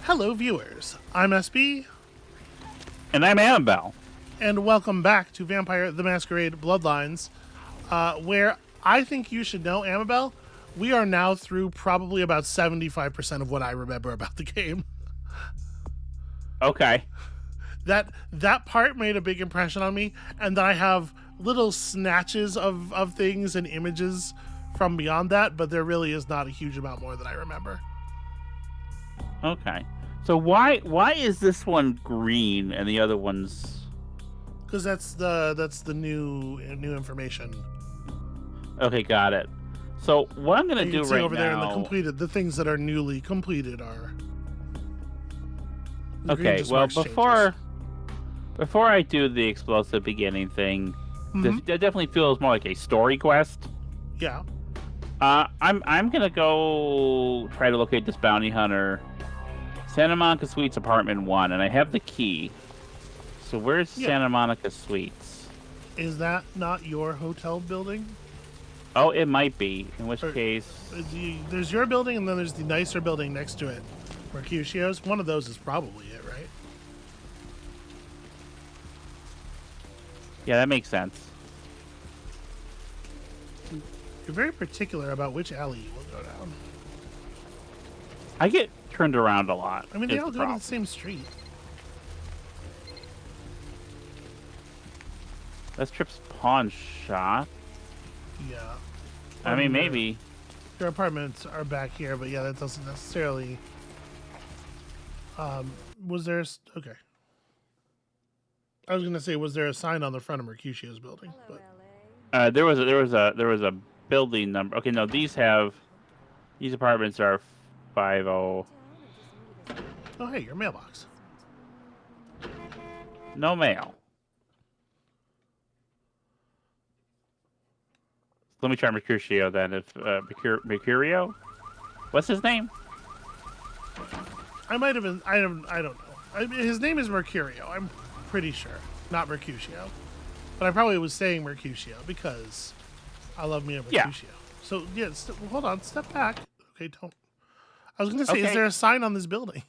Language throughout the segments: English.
Hello, viewers. I'm SB, And I'm Amabel. and welcome back to Vampire the Masquerade Bloodlines, where I think you should know, Amabel, we are now through probably about 75% of what I remember about the game. Okay. That part made a big impression on me, and then I have little snatches of things and images from beyond that, but there really is not a huge amount more that I remember. Okay. So why is this one green and the other one's Because that's the new information. okay? Got it. So what I'm gonna You do can see right over there in the now? completed, the things that are newly completed are. The green Okay. just Well, marks before I do the explosive beginning thing, that definitely feels more like a story quest. changes. Yeah. I'm gonna go try to locate this bounty hunter, Santa Monica Suites apartment 1, and I have the key. So where's Yeah. Santa Monica Suites? Is that not your hotel building? Oh, it might be. In which Or- case, There's your building, and then there's the nicer building next to it, Mercutio's. One of those is probably it, right? yeah, that makes sense. You're very particular about which alley you will go down. I get turned around a lot. I mean, they is all the go to problem. the same street. That's Trip's pawn shop. Yeah. I mean, Your- maybe. Your apartments are back here, but yeah, that doesn't necessarily. Was there? Okay. I was gonna say, was there a sign on the front of Mercutio's building? But There was a building number. Okay, no, these apartments are 50. oh, hey, your mailbox. No mail. Let me try Mercutio then. If Mercurio, what's his name? I might have been. I don't know. His name is Mercurio. I'm pretty sure, not Mercutio. But I probably was saying Mercutio because I love me a Yeah. Mercutio. So yeah, hold on, step back. Okay, don't. I was gonna say, is Okay. there a sign on this building?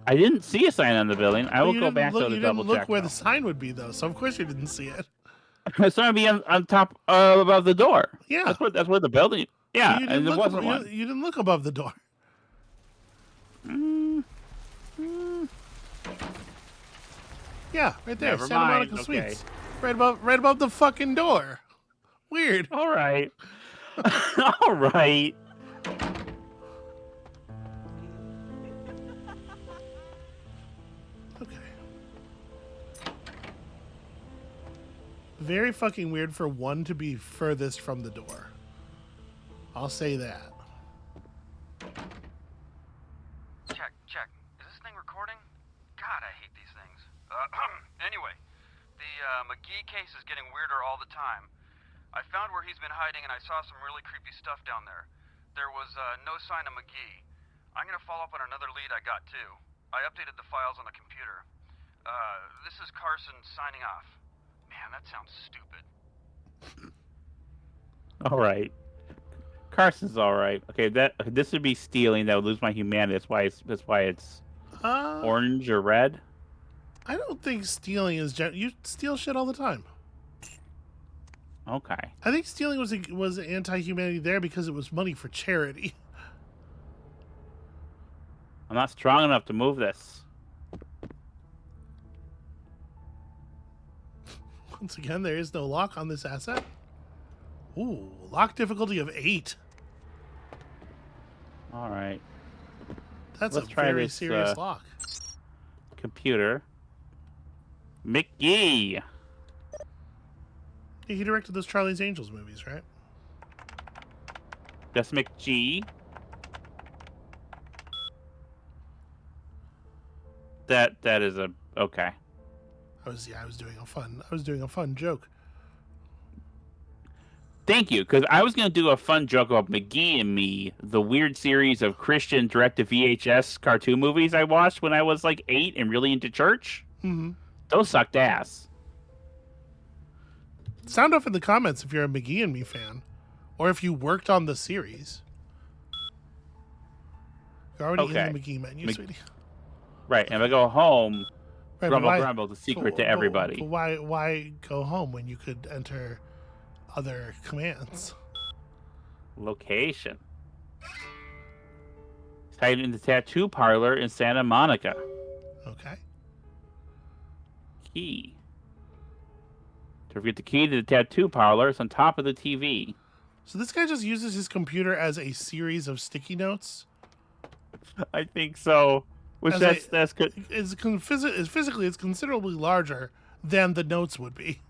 I didn't see a sign on the building. I will You go didn't back look, though to you double didn't look check. where though. the sign would be, though. So of course you didn't see it. It's gonna be on top above the door. Yeah. That's where the building. Yeah, You and there wasn't one. You didn't look above the door. Yeah, right there, Never Santa mind, Monica okay. Suites, right above the fucking door. Weird. All right. All right. Okay. Very fucking weird for one to be furthest from the door. I'll say that. Check. Is this thing recording? God, I hate these things. Anyway, the McGee case is getting weirder all the time. I found where he's been hiding and I saw some really creepy stuff down there. There was no sign of McGee. I'm gonna follow up on another lead I got too. I updated the files on the computer. This is Carson signing off. Man, that sounds stupid. All right. Carson's all right. Okay, this would be stealing. That would lose my humanity. That's why it's orange or red. I don't think stealing is you steal shit all the time. Okay. I think stealing was anti-humanity there because it was money for charity. I'm not strong enough to move this. Once again, there is no lock on this asset. Ooh, lock difficulty of 8. All right. That's Let's a try very this, serious lock. Computer. McGee. He directed those Charlie's Angels movies, right? That's McGee. That is a okay. I was doing a fun joke. Thank you, because I was going to do a fun joke about McGee and Me, the weird series of Christian direct-to-VHS cartoon movies I watched when I was like 8 and really into church. Mm-hmm. Those sucked ass. Sound off in the comments if you're a McGee and Me fan, or if you worked on the series. You're already in the McGee menu, sweetie. Right, and if I go home, Right, but Grumble why? Grumble's a secret to But everybody. why go home when you could enter other commands? Location. He's hiding in the tattoo parlor in Santa Monica. Okay. Key. To get the key to the tattoo parlor, it's on top of the TV. So this guy just uses his computer as a series of sticky notes. I think so. Which As that's good. Physically, it's considerably larger than the notes would be.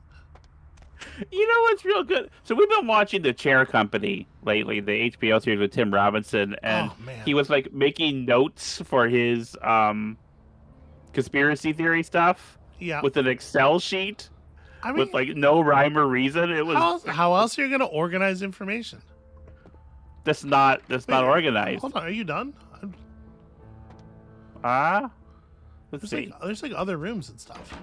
You know what's real good? So we've been watching The Chair Company lately, the HBO series with Tim Robinson, and Oh, man. he was like making notes for his conspiracy theory stuff Yeah. with an Excel sheet I mean, with like no rhyme or reason. It was how else are you going to organize information? that's not Wait, organized. Hold on, are you done? Let's see. There's like other rooms and stuff.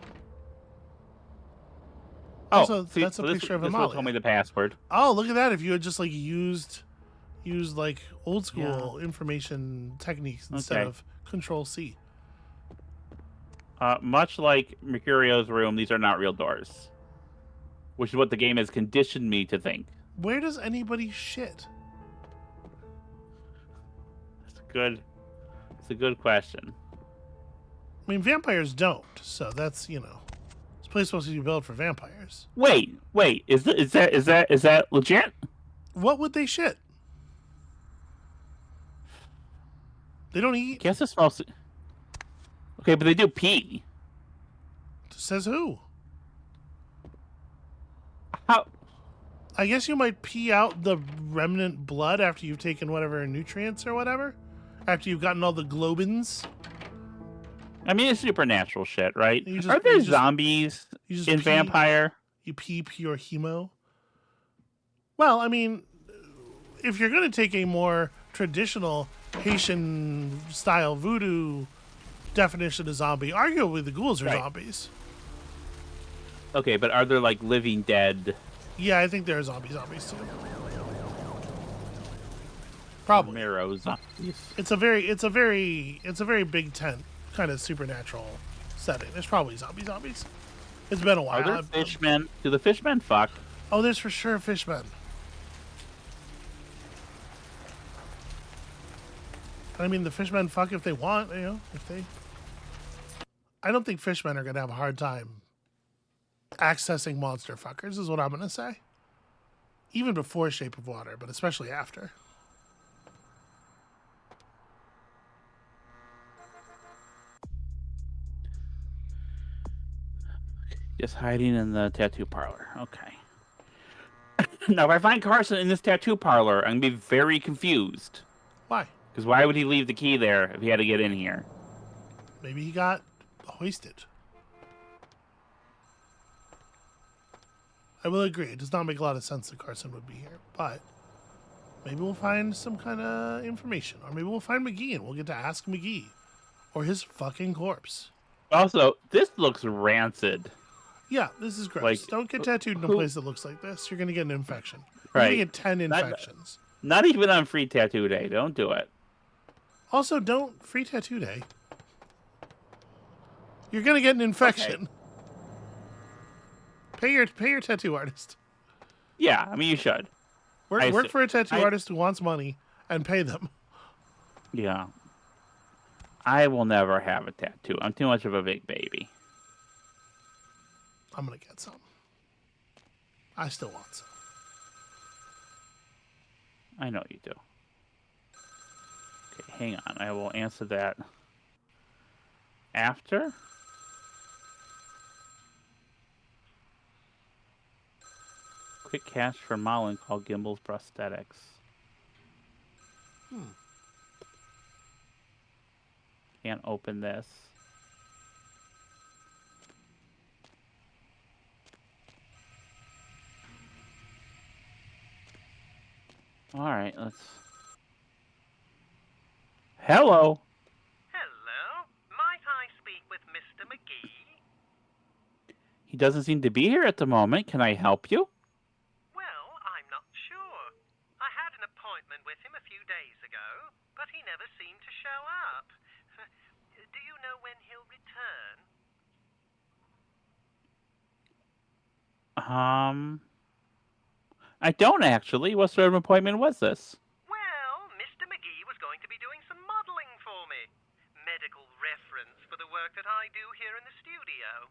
Oh, Also, see, that's a so this, picture of this will Amalia. tell me the password. Oh, look at that! If you had just like used like old school information techniques instead Okay. of Control C. Much like Mercurio's room, these are not real doors, which is what the game has conditioned me to think. Where does anybody shit? It's a good question. I mean, vampires don't, so that's this place is supposed to be built for vampires. Wait, is that legit? What would they shit? They don't eat. Guess it's mostly. Okay, but they do pee. Says who? How? I guess you might pee out the remnant blood after you've taken whatever nutrients or whatever. After you've gotten all the globins. I mean, it's supernatural shit, right? You just- Are there you just- zombies you just in pee- Vampire? You pee pure hemo. Well, I mean, if you're going to take a more traditional Haitian style voodoo definition of zombie, arguably the ghouls are Right. zombies. Okay, but are there like living dead? Yeah, I think there are zombies too. Probably. Marrow zombies. It's a very big tent kind of supernatural setting. There's probably zombies. It's been a while. Are there fishmen? Do the fishmen fuck? Oh, there's for sure fishmen. I mean, the fishmen fuck if they want, if they... I don't think fishmen are going to have a hard time accessing monster fuckers, is what I'm going to say. Even before Shape of Water, but especially after. Just hiding in the tattoo parlor. Okay. Now, if I find Carson in this tattoo parlor, I'm going to be very confused. Why? Because why would he leave the key there if he had to get in here? Maybe he got hoisted. I will agree. It does not make a lot of sense that Carson would be here, but maybe we'll find some kind of information. Or maybe we'll find McGee and we'll get to ask McGee. Or his fucking corpse. Also, this looks rancid. Yeah, this is gross. Like, Don't get tattooed in a place that looks like this. You're going to get an infection. You're Right. going to get 10 infections. Not even on free tattoo day. Don't do it. Also, don't free tattoo day. You're going to get an infection. Pay your tattoo artist. Yeah, I mean, you should. Work for a tattoo artist who wants money and pay them. Yeah. I will never have a tattoo. I'm too much of a big baby. I'm going to get some. I still want some. I know you do. Okay, hang on. I will answer that after. Quick cash for Malin called Gimbals Prosthetics. Can't open this. All right, let's. Hello. Hello. Might I speak with Mr. McGee? He doesn't seem to be here at the moment. Can I help you? Well, I'm not sure. I had an appointment with him a few days ago, but he never seemed to show up. Do you know where I don't actually. What sort of appointment was this? Well, Mr. McGee was going to be doing some modeling for me. Medical reference for the work that I do here in the studio.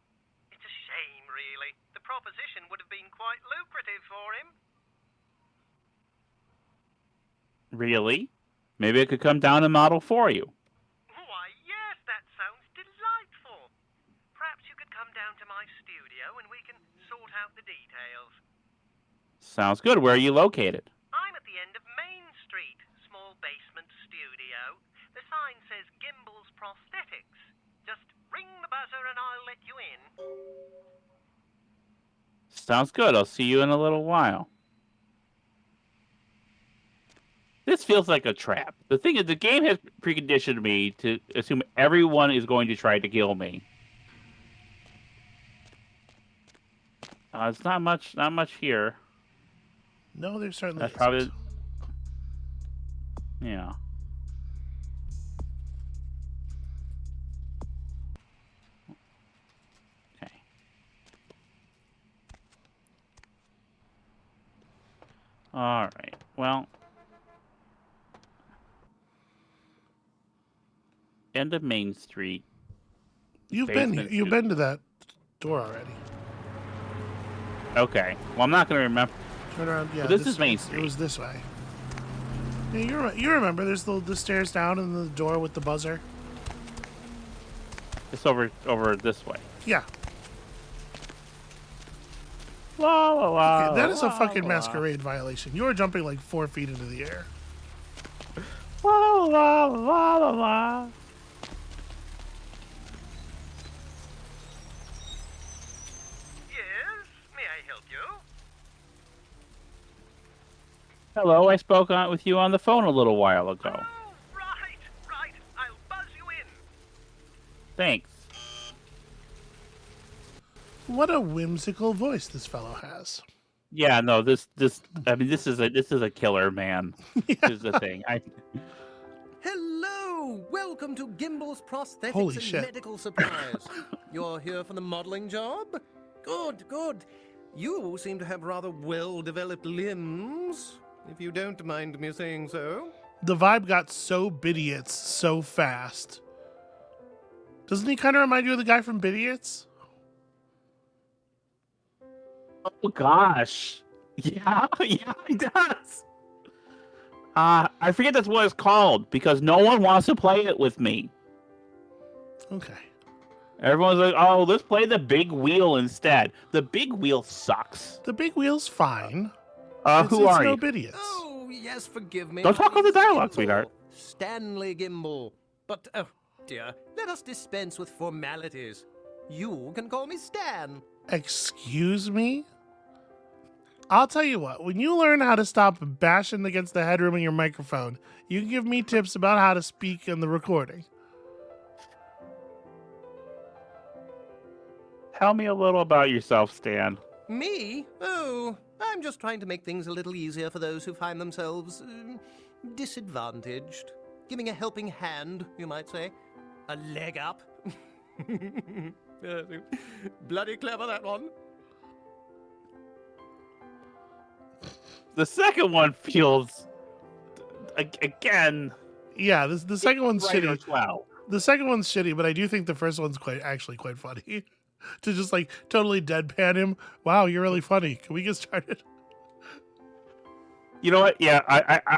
It's a shame, really. The proposition would have been quite lucrative for him. Really? Maybe I could come down and model for you. Why, yes, that sounds delightful. Perhaps you could come down to my studio and we can sort out the details. Sounds good. Where are you located? I'm at the end of Main Street, small basement studio. The sign says Gimbel's Prosthetics. Just ring the buzzer and I'll let you in. Sounds good. I'll see you in a little while. This feels like a trap. The thing is, the game has preconditioned me to assume everyone is going to try to kill me. It's not much here. No, there's certainly That's isn't. probably... Yeah. Okay. All right. Well... End of Main Street. You've Basement been to that door already. Okay. Well, I'm not going to remember. Turn around. Yeah, But this is Main Street. It was this way. Yeah, you remember? There's the stairs down and the door with the buzzer. It's over this way. Yeah. La la la. Okay, that is a la, fucking la. masquerade violation. You are jumping like 4 feet into the air. La la la la la. Yes, may I help you? Hello, I spoke with you on the phone a little while ago. Oh, right. I'll buzz you in. Thanks. What a whimsical voice this fellow has. Yeah, no, this is a killer, man. This is the thing. Hello! Welcome to Gimbel's Prosthetics Holy and shit. Medical Supplies. You're here for the modeling job? Good. You seem to have rather well-developed limbs, if you don't mind me saying so. The vibe got so Bidiots so fast. Doesn't he kind of remind you of the guy from Bidiots? Oh gosh. Yeah, it does. I forget that's what it's called because no one wants to play it with me. Okay. Everyone's like, "Oh, let's play the big wheel instead." The big wheel sucks. The big wheel's fine. Who are no you? Bidiots. Oh, yes, forgive me. Don't talk over the dialogue, Gimbel. sweetheart. Stanley Gimbel. But, oh, dear, let us dispense with formalities. You can call me Stan. Excuse me? I'll tell you what, when you learn how to stop bashing against the headroom in your microphone, you can give me tips about how to speak in the recording. Tell me a little about yourself, Stan. Me? Oh, I'm just trying to make things a little easier for those who find themselves disadvantaged. Giving a helping hand, you might say. A leg up. Bloody clever, that one. The second one feels, again, Yeah, the second one's right shitty. as well. The second one's shitty, but I do think the first one's quite funny. To just like totally deadpan him. Wow, you're really funny. Can we get started? You know what? Yeah,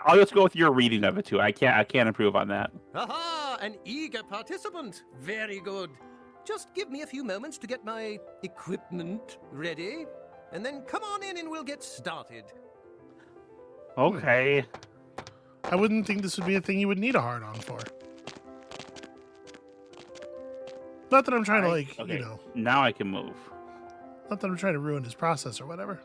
I'll just go with your reading of it too. I can't improve on that. Aha! An eager participant. Very good. Just give me a few moments to get my equipment ready, and then come on in and we'll get started. Okay. I wouldn't think this would be a thing you would need a hard on for. Not that I'm trying to Okay. Now I can move. Not that I'm trying to ruin his process or whatever.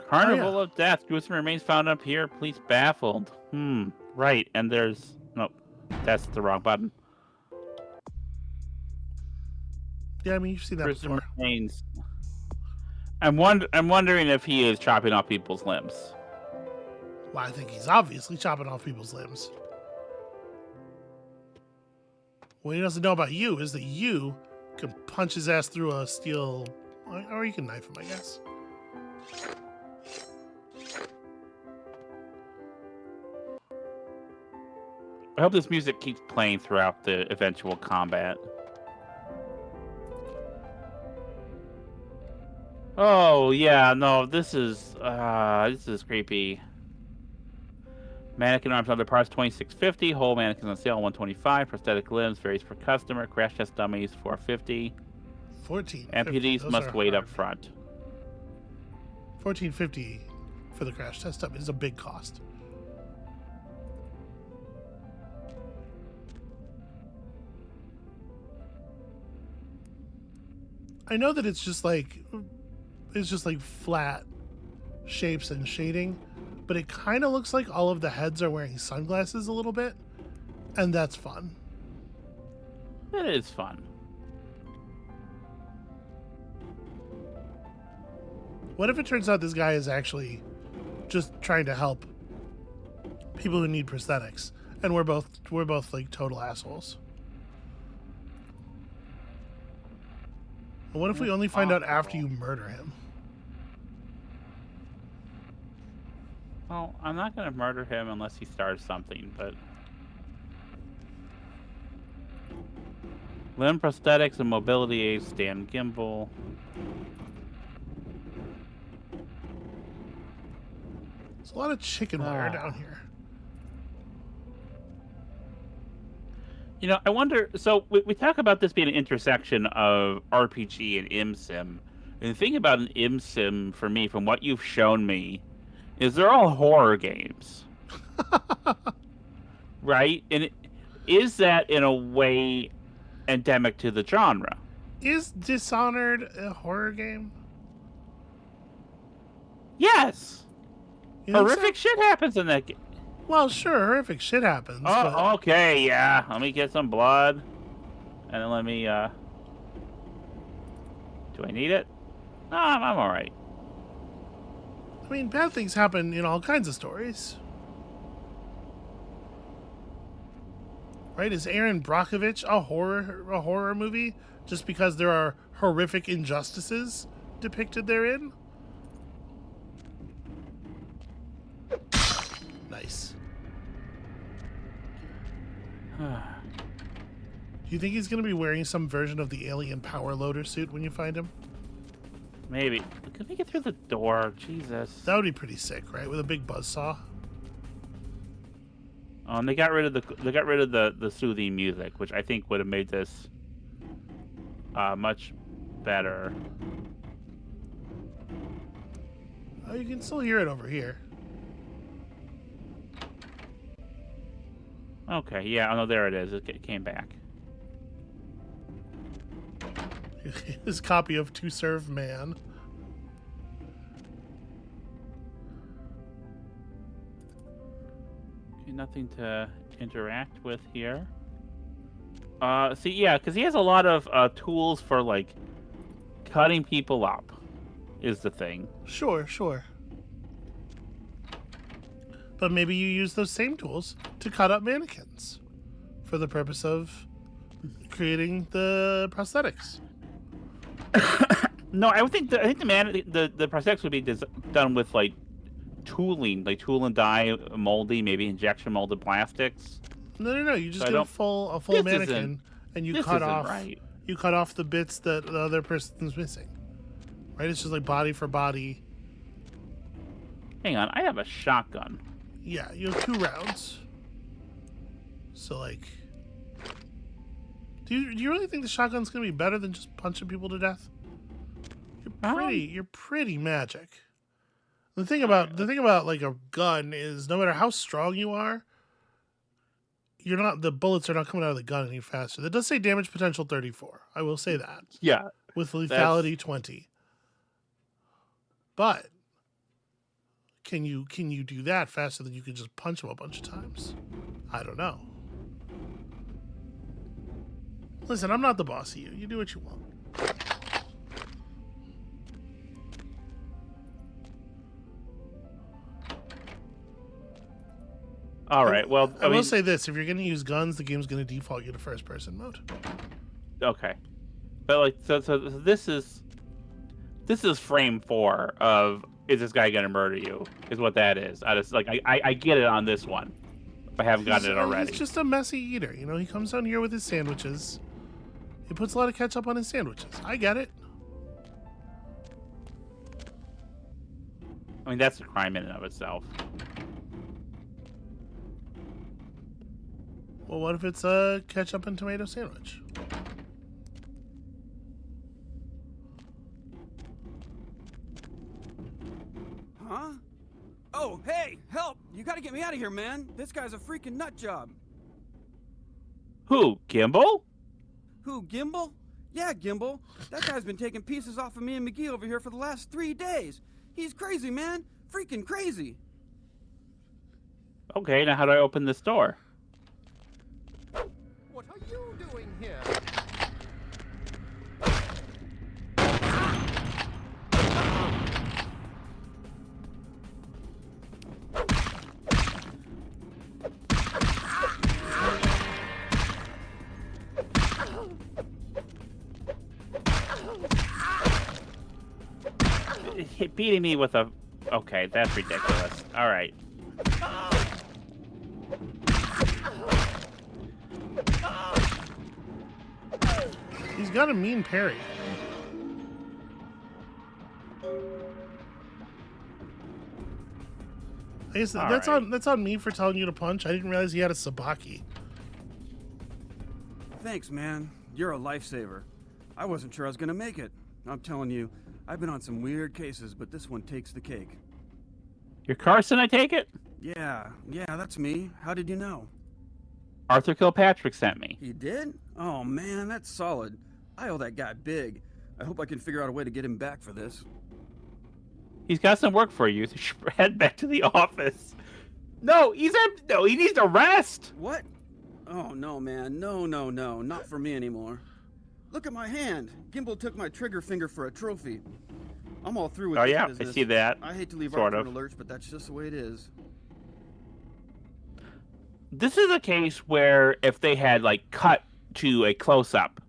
Carnival of Death. Gruesome remains found up here. Police baffled. Right. And there's... Nope. That's the wrong button. Yeah, I mean, you've seen that Gruesome before. remains. I'm wondering if he is chopping off people's limbs. Well, I think he's obviously chopping off people's limbs. What he doesn't know about you is that you can punch his ass through a steel Or you can knife him, I guess. I hope this music keeps playing throughout the eventual combat. Oh yeah, no, this is creepy. Mannequin arms, other parts, $26.50. Whole mannequins on sale, $125. Prosthetic limbs varies per customer. Crash test dummies, $4.50. $14.50. Amputees Those must are wait hard. up front. $14.50 for the crash test dummy is a big cost. I know that it's just like flat shapes and shading, but it kind of looks like all of the heads are wearing sunglasses a little bit, and that's fun. It is fun. What if it turns out this guy is actually just trying to help people who need prosthetics, and we're both like total assholes? But what if we only find out after you murder him? Well, I'm not going to murder him unless he starts something, but... Limb prosthetics and mobility aids, stand gimbal. There's a lot of chicken wire down here. You know, I wonder... So, we talk about this being an intersection of RPG and ImSim. And the thing about an ImSim, for me, from what you've shown me, is they're all horror games. Right? And is that, in a way, endemic to the genre? Is Dishonored a horror game? Yes! You think Horrific so? shit happens in that game. Well, sure, horrific shit happens. but... Oh, okay, yeah. Let me get some blood. And then let me, Do I need it? No, I'm alright. I mean, bad things happen in all kinds of stories. Right? Is Aaron Brockovich a horror movie just because there are horrific injustices depicted therein? Nice. Do you think he's going to be wearing some version of the alien power loader suit when you find him? Maybe. Could we get through the door? Jesus. That would be pretty sick, right? With a big buzzsaw. And they got rid of the soothing music, which I think would have made this much better. Oh, you can still hear it over here. Okay, yeah, oh no, there it is. It came back. His copy of To Serve Man. Okay, nothing to interact with here. See, yeah, because he has a lot of tools for, like, cutting people up, is the thing. Sure. But maybe you use those same tools to cut up mannequins for the purpose of creating the prosthetics. No, I think the prosthetics would be done with like tooling, like tool and die molding, maybe injection molded plastics. No. You just So get a full This mannequin, isn't- and you this cut isn't off. right. You cut off the bits that the other person's missing. Right? It's just like body for body. Hang on, I have a shotgun. Yeah, you have 2 rounds. So like, do you really think the shotgun's gonna be better than just punching people to death? You're pretty magic. The thing about like a gun is no matter how strong you are, the bullets are not coming out of the gun any faster. That does say damage potential 34. I will say that. Yeah. With lethality 20. But can you do that faster than you can just punch them a bunch of times? I don't know. Listen, I'm not the boss of you. You do what you want. All right. Well, I will say this: if you're going to use guns, the game's going to default you to first-person mode. Okay. But like, so this is. This is frame 4 of is this guy gonna murder you? Is what that is. I get it on this one. If I haven't gotten it already. He's just a messy eater. You know, he comes down here with his sandwiches. He puts a lot of ketchup on his sandwiches. I get it. I mean, that's a crime in and of itself. Well, what if it's a ketchup and tomato sandwich? Huh? Oh, hey, help! You gotta get me out of here, man. This guy's a freaking nut job. Who? Gimbal? Who, Gimbal? Yeah, Gimbal. That guy's been taking pieces off of me and McGee over here for the last 3 days. He's crazy, man. Freaking crazy. Okay, now how do I open this door? What are you doing here? Beating me with a... Okay, that's ridiculous. Alright. He's got a mean parry. I guess that's on me for telling you to punch. I didn't realize he had a sabaki. Thanks, man. You're a lifesaver. I wasn't sure I was gonna make it. I'm telling you, I've been on some weird cases, but this one takes the cake. You're Carson, I take it? Yeah, that's me. How did you know? Arthur Kilpatrick sent me. He did? Oh, man, that's solid. I owe that guy big. I hope I can figure out a way to get him back for this. He's got some work for you. So you should head back to the office. No, he needs to rest. What? Oh, no, man. No. Not for me anymore. Look at my hand. Gimbal took my trigger finger for a trophy. I'm all through with Oh, this yeah, business. I see that. I hate to leave Sort Arthur of. in a lurch, but that's just the way it is. This is a case where if they had, like, cut to a close-up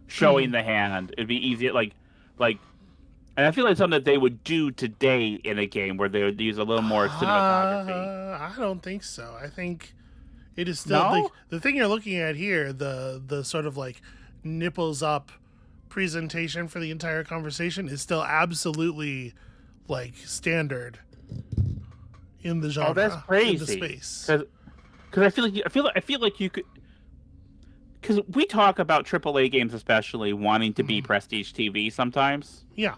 showing the hand, it'd be easier, like, and I feel like something that they would do today in a game where they would use a little more cinematography. I don't think so. I think it is still No? the thing you're looking at here, the sort of like nipples up presentation for the entire conversation is still absolutely like standard in the genre. Oh, that's crazy. In the space. Because I feel like you could. Because we talk about AAA games, especially wanting to be prestige TV sometimes. Yeah.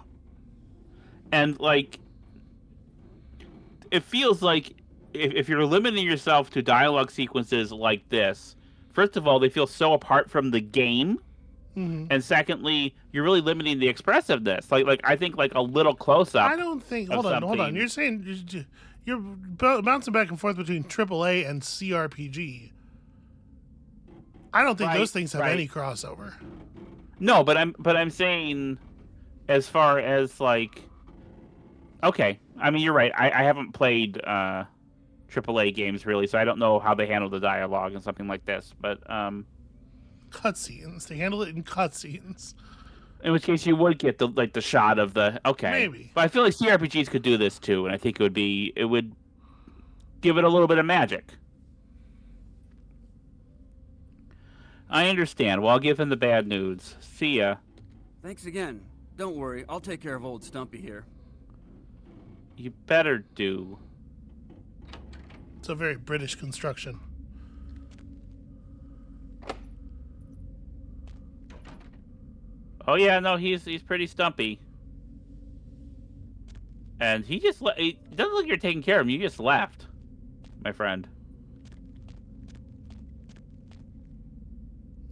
And, like, it feels like if you're limiting yourself to dialogue sequences like this, first of all, they feel so apart from the game. Mm-hmm. And secondly, you're really limiting the expressiveness. Like I think, like, a little close-up. I don't think... Hold on. You're saying... You're bouncing back and forth between AAA and CRPG. I don't think those things have any crossover. No, but I'm saying as far as, like... Okay, I mean, you're right. I haven't played AAA games, really, so I don't know how they handle the dialogue and something like this, but... Cutscenes. They handle it in cutscenes. In which case, you would get the shot of the... Okay. Maybe. But I feel like CRPGs could do this, too, and I think it would give it a little bit of magic. I understand. Well, I'll give him the bad news. See ya. Thanks again. Don't worry, I'll take care of old Stumpy here. You better do. It's a very British construction. Oh yeah, no, he's pretty stumpy. And he just it doesn't look like you're taking care of him. You just left, my friend.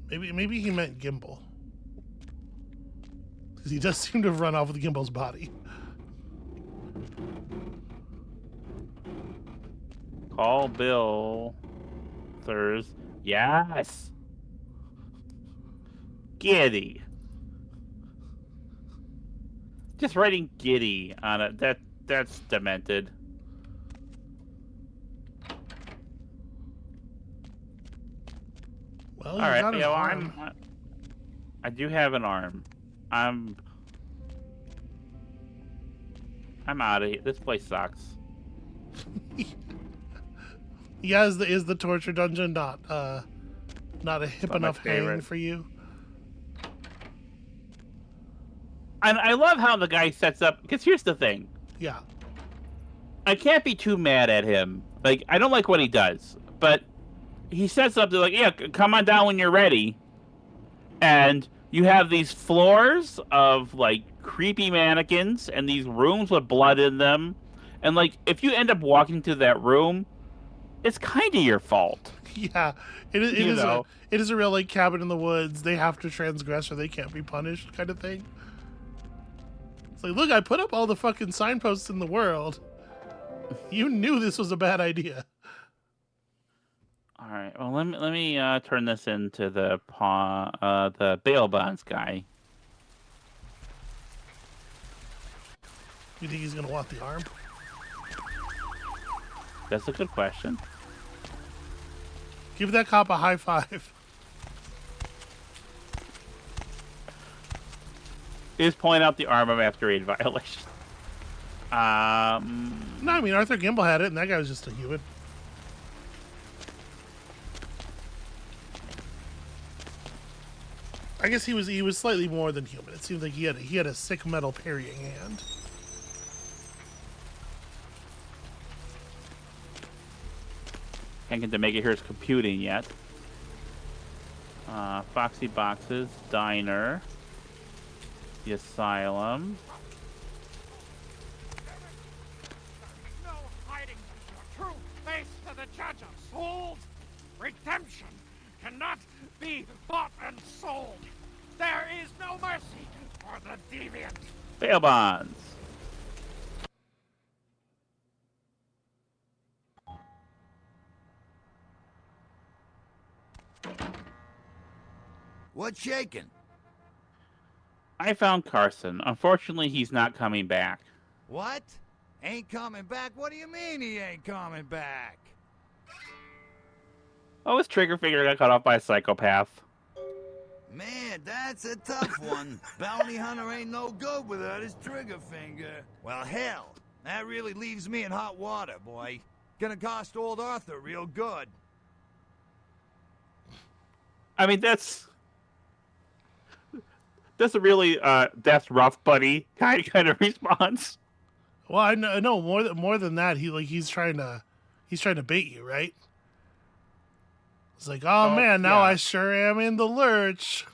Maybe he meant Gimbal. Because he does seem to have run off with Gimbal's body. Call Bill. Thurs. Yes. Giddy. Just writing giddy on it. That's demented. Well, All right, got an arm. I do have an arm. I'm out of here. This place sucks. Yeah, is the torture dungeon not a hip Not my enough hang favorite. for you? And I love how the guy sets up, because here's the thing. Yeah. I can't be too mad at him. Like, I don't like what he does, but he sets up, like, yeah, come on down when you're ready. And you have these floors of, like, creepy mannequins and these rooms with blood in them. And, like, if you end up walking to that room, it's kind of your fault. Yeah. It is a real, like, cabin in the woods. They have to transgress or they can't be punished kind of thing. It's like, look, I put up all the fucking signposts in the world. You knew this was a bad idea. All right. Well, let me turn this into the bail bonds guy. You think he's gonna want the arm? That's a good question. Give that cop a high five. Just point out the arm of Masquerade violation. No, I mean Arthur Gimble had it, and that guy was just a human. I guess he was slightly more than human. It seems like he had a sick metal parrying hand. Can't get to make it here. It's computing yet. Foxy Boxes, Diner, the Asylum. No hiding your true face to the judge of souls. Redemption cannot be bought and sold. There is no mercy for the deviant. Bail bonds. What's shaking? I found Carson. Unfortunately, he's not coming back. What? Ain't coming back? What do you mean he ain't coming back? Oh, his trigger finger got cut off by a psychopath. Man, that's a tough one. Bounty hunter ain't no good without his trigger finger. Well, hell, that really leaves me in hot water, boy. Gonna cost old Arthur real good. I mean, that's a really that's rough, buddy kind of response. Well, I know more than that. He's trying to bait you, right? It's like, oh man, now yeah. I sure am in the lurch.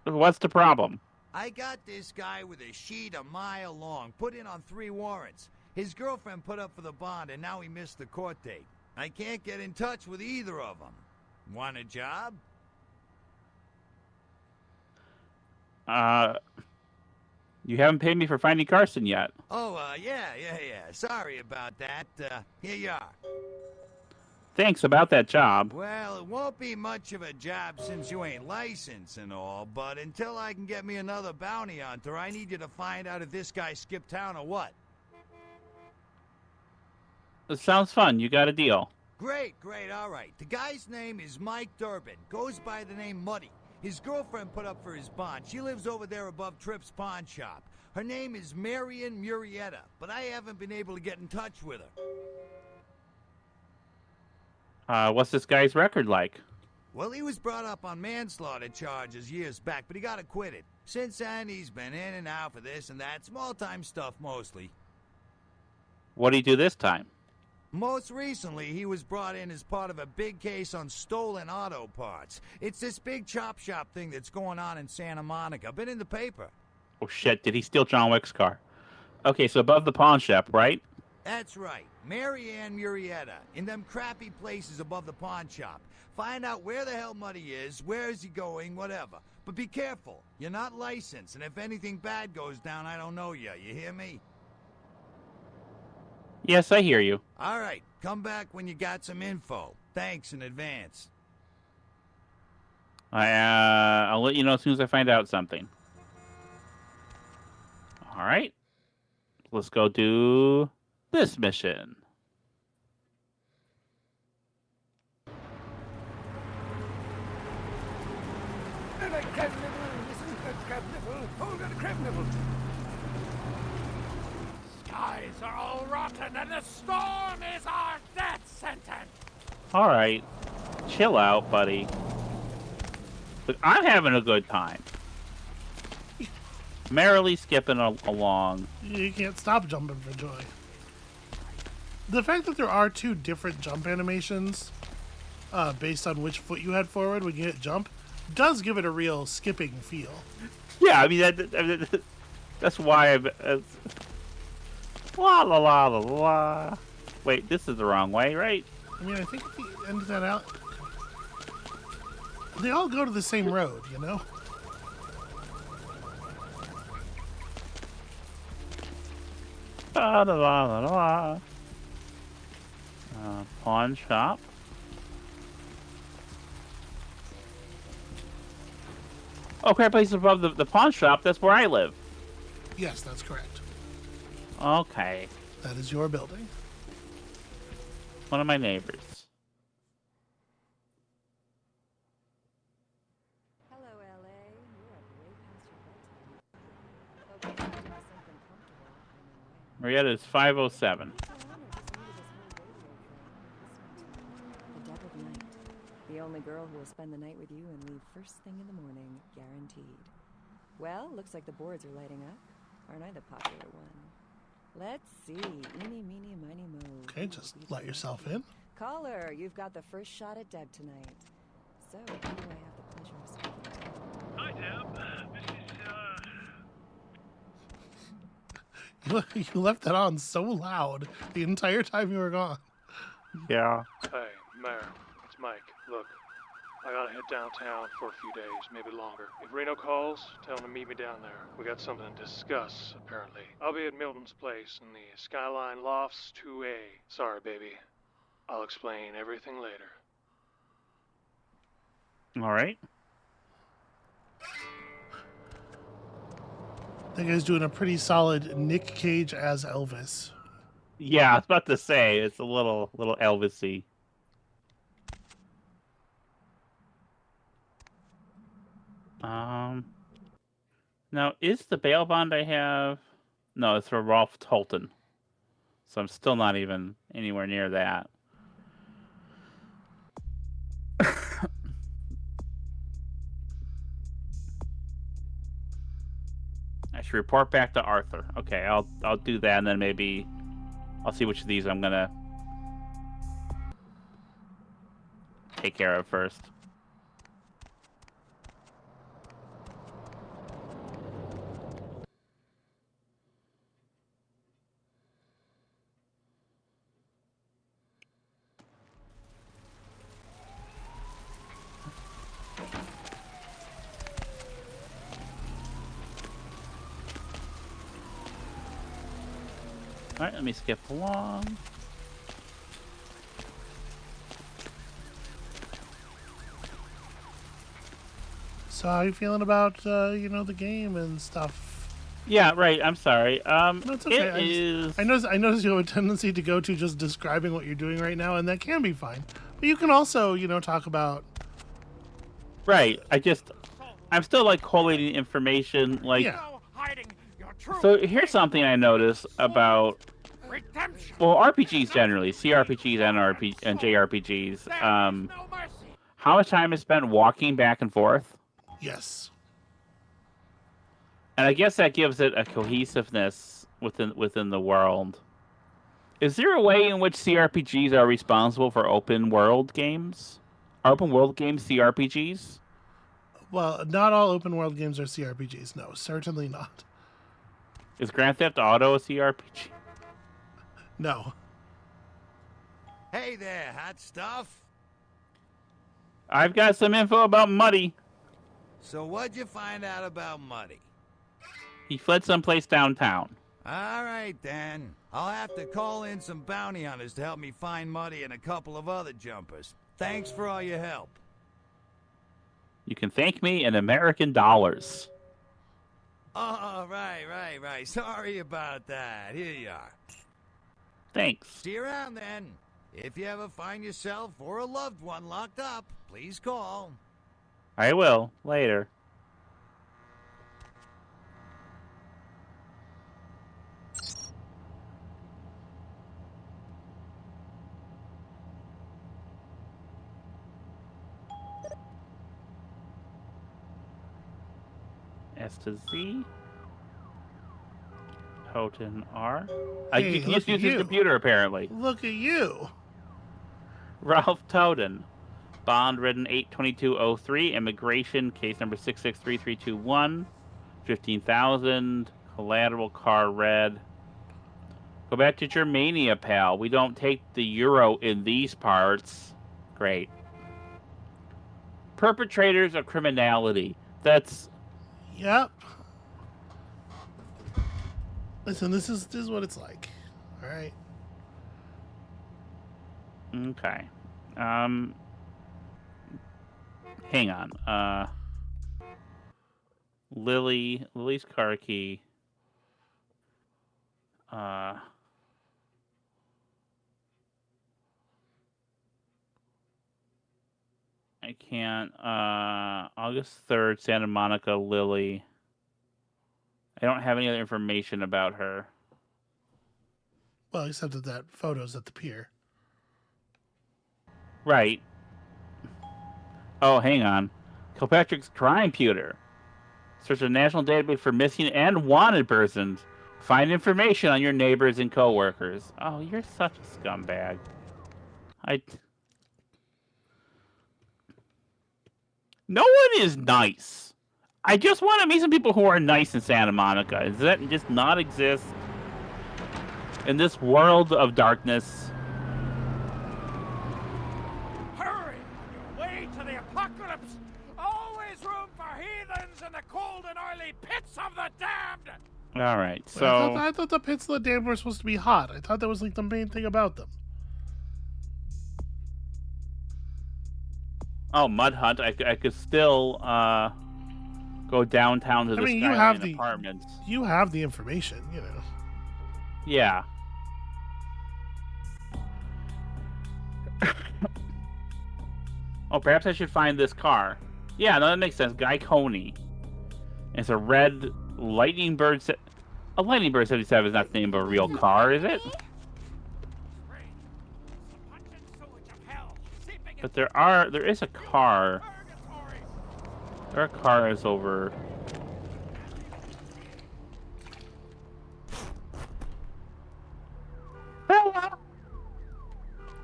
What's the problem? I got this guy with a sheet a mile long, put in on 3 warrants. His girlfriend put up for the bond, and now he missed the court date. I can't get in touch with either of them. Want a job? You haven't paid me for finding Carson yet. Oh, yeah. Sorry about that. Here you are. Thanks about that job. Well, it won't be much of a job since you ain't licensed and all, but until I can get me another bounty hunter, I need you to find out if this guy skipped town or what. It sounds fun. You got a deal. Great, all right. The guy's name is Mike Durbin. Goes by the name Muddy. His girlfriend put up for his bond. She lives over there above Tripp's pawn shop. Her name is Marion Murrieta, but I haven't been able to get in touch with her. What's this guy's record like? Well, he was brought up on manslaughter charges years back, but he got acquitted. Since then, he's been in and out for this and that. Small-time stuff, mostly. What did he do this time? Most recently, he was brought in as part of a big case on stolen auto parts. It's this big chop shop thing that's going on in Santa Monica. Been in the paper. Oh, shit. Did he steal John Wick's car? Okay, so above the pawn shop, right? That's right. Marianne Murrieta. In them crappy places above the pawn shop. Find out where the hell Muddy is, where is he going, whatever. But be careful. You're not licensed, and if anything bad goes down, I don't know you. You hear me? Yes, I hear you. All right. Come back when you got some info. Thanks in advance. I'll let you know as soon as I find out something. All right. Let's go do this mission. eyes are all rotten, and the storm is our death sentence. All right, chill out, buddy. Look, I'm having a good time. Merrily skipping along. You can't stop jumping for joy. The fact that there are 2 different jump animations based on which foot you head forward when you hit jump does give it a real skipping feel. Yeah, I mean, that's why I'm... la la la la la. Wait, this is the wrong way, right? I mean, I think at the end of that out... They all go to the same road, you know? La la la la la. Pawn shop. Oh crap, place above the pawn shop, that's where I live. Yes, that's correct. Okay. That is your building. One of my neighbors. Hello, LA. You are way past your bedtime. Okay, do something comfortable. I'm in Marietta is 507. The Dead of Night. The only girl who will spend the night with you and leave first thing in the morning, guaranteed. Well, looks like the boards are lighting up. Aren't I the popular one? Let's see. Eeny, meeny, miny, moe. Okay, just let yourself in. Caller, you've got the first shot at Deb tonight. So, who do I have the pleasure of speaking to? Hi, Deb. This is, You left that on so loud the entire time you were gone. Yeah. Hey, Mayor. It's Mike. Look, I gotta head downtown for a few days, maybe longer. If Reno calls, tell him to meet me down there. We got something to discuss, apparently. I'll be at Milton's place in the Skyline Lofts 2A. Sorry, baby. I'll explain everything later. All right. That guy's doing a pretty solid Nick Cage as Elvis. Yeah, I was about to say it's a little Elvis-y. Now is the bail bond I have? No, it's for Rolf Tolton. So I'm still not even anywhere near that. I should report back to Arthur. Okay, I'll do that, and then maybe I'll see which of these I'm gonna take care of first. Alright, let me skip along. So how are you feeling about the game and stuff? Yeah, right. I'm sorry. No, it's okay. It I notice you have a tendency to go to just describing what you're doing right now, and that can be fine. But you can also, talk about. Right. I'm still like collating information. Like, Yeah. so here's something I noticed about. Redemption. Well, RPGs generally, CRPGs and JRPGs. How much time is spent walking back and forth? Yes. And I guess that gives it a cohesiveness within the world. Is there a way in which CRPGs are responsible for open world games? Are open world games CRPGs? Well, not all open world games are CRPGs. No, certainly not. Is Grand Theft Auto a CRPG? No. Hey there, hot stuff. I've got some info about Muddy. So what'd you find out about Muddy? He fled someplace downtown. All right, then. I'll have to call in some bounty hunters to help me find Muddy and a couple of other jumpers. Thanks for all your help. You can thank me in American dollars. Oh, right. Sorry about that. Here you are. Thanks. See you around, then. If you ever find yourself or a loved one locked up, please call. I will. Later. S to Z. Houghton R. Hey, You can look just at use his you. computer, apparently. Look at you. Ralph Towden. Bond written 8/22/03. Immigration case number 663321. 15,000. Collateral car red. Go back to Germania, pal. We don't take the euro in these parts. Great. Perpetrators of criminality. That's... Yep. Listen, this is what it's like. All right. Okay. Hang on. Lily's car key. I can't. August 3rd, Santa Monica, Lily. I don't have any other information about her. Well, except that photo's at the pier. Right. Oh, hang on. Kilpatrick's crime pewter. Search a national database for missing and wanted persons. Find information on your neighbors and coworkers. Oh, you're such a scumbag. No one is nice. I just want to meet some people who are nice in Santa Monica. Does that just not exist in this world of darkness? Hurry on your way to the apocalypse. Always room for heathens in the cold and oily pits of the damned. All right, so I thought the pits of the damned were supposed to be hot. I thought that was like the main thing about them. Oh, Mud Hunt. I could still go downtown to the Skyline Apartments. You have the information, you know. Yeah. Oh, perhaps I should find this car. Yeah, no, that makes sense. Guy Coney. It's a red Lightning Bird. A Lightning Bird 77 is not the name of a real car, is it? But there is a car. There are cars over. Bella!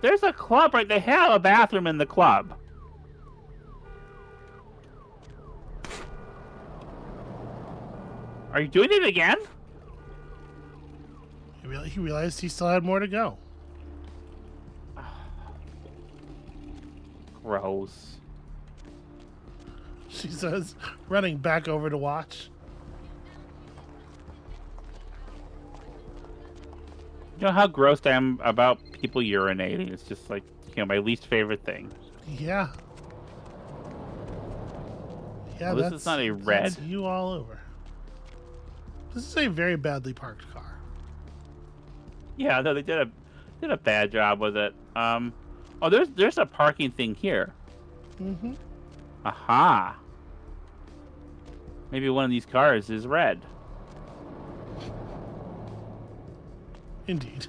There's a club, right? They have a bathroom in the club. Are you doing it again? He realized he still had more to go. Gross. She says, running back over to watch. You know how grossed I am about people urinating? It's just like, my least favorite thing. Yeah. Yeah, well, this is not a red. That's you all over. This is a very badly parked car. Yeah, no, they did a bad job with it. Oh, there's a parking thing here. Mm-hmm. Aha. Maybe one of these cars is red. Indeed.